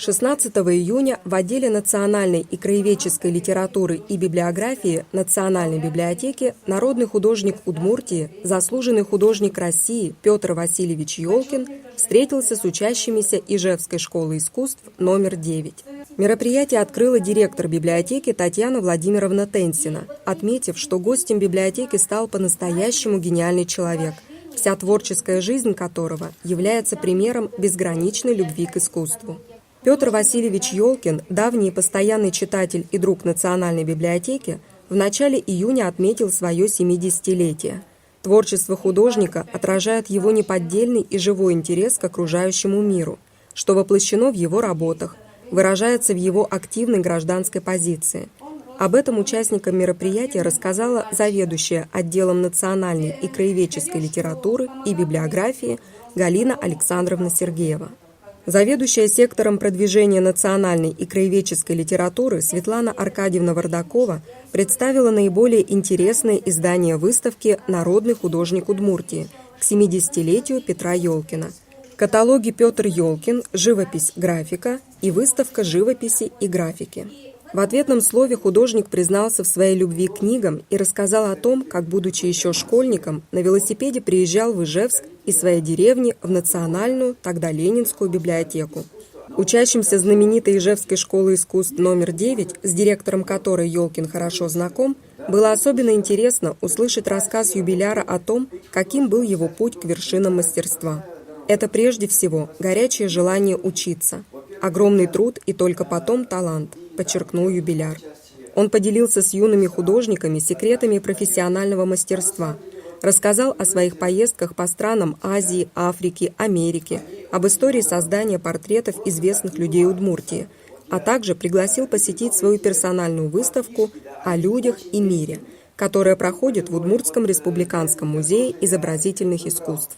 16 июня в отделе национальной и краеведческой литературы и библиографии Национальной библиотеки народный художник Удмуртии, заслуженный художник России Петр Васильевич Ёлкин встретился с учащимися Ижевской школы искусств номер 9. Мероприятие открыла директор библиотеки Татьяна Владимировна Тенсина, отметив, что гостем библиотеки стал по-настоящему гениальный человек, вся творческая жизнь которого является примером безграничной любви к искусству. Петр Васильевич Ёлкин, давний и постоянный читатель и друг Национальной библиотеки, в начале июня отметил свое 70-летие. Творчество художника отражает его неподдельный и живой интерес к окружающему миру, что воплощено в его работах, выражается в его активной гражданской позиции. Об этом участникам мероприятия рассказала заведующая отделом национальной и краеведческой литературы и библиографии Галина Александровна Сергеева. Заведующая сектором продвижения национальной и краеведческой литературы Светлана Аркадьевна Вардакова представила наиболее интересные издания выставки «Народный художник Удмуртии» к 70-летию Петра Ёлкина. Каталоги «Петр Ёлкин. Живопись. Графика» и выставка «Живописи и графики». В ответном слове художник признался в своей любви к книгам и рассказал о том, как, будучи еще школьником, на велосипеде приезжал в Ижевск из своей деревни в Национальную, тогда Ленинскую библиотеку. Учащимся знаменитой Ижевской школы искусств номер 9, с директором которой Ёлкин хорошо знаком, было особенно интересно услышать рассказ юбиляра о том, каким был его путь к вершинам мастерства. Это прежде всего горячее желание учиться, огромный труд и только потом талант, подчеркнул юбиляр. Он поделился с юными художниками секретами профессионального мастерства, рассказал о своих поездках по странам Азии, Африки, Америки, об истории создания портретов известных людей Удмуртии, а также пригласил посетить свою персональную выставку «О людях и мире», которая проходит в Удмуртском республиканском музее изобразительных искусств.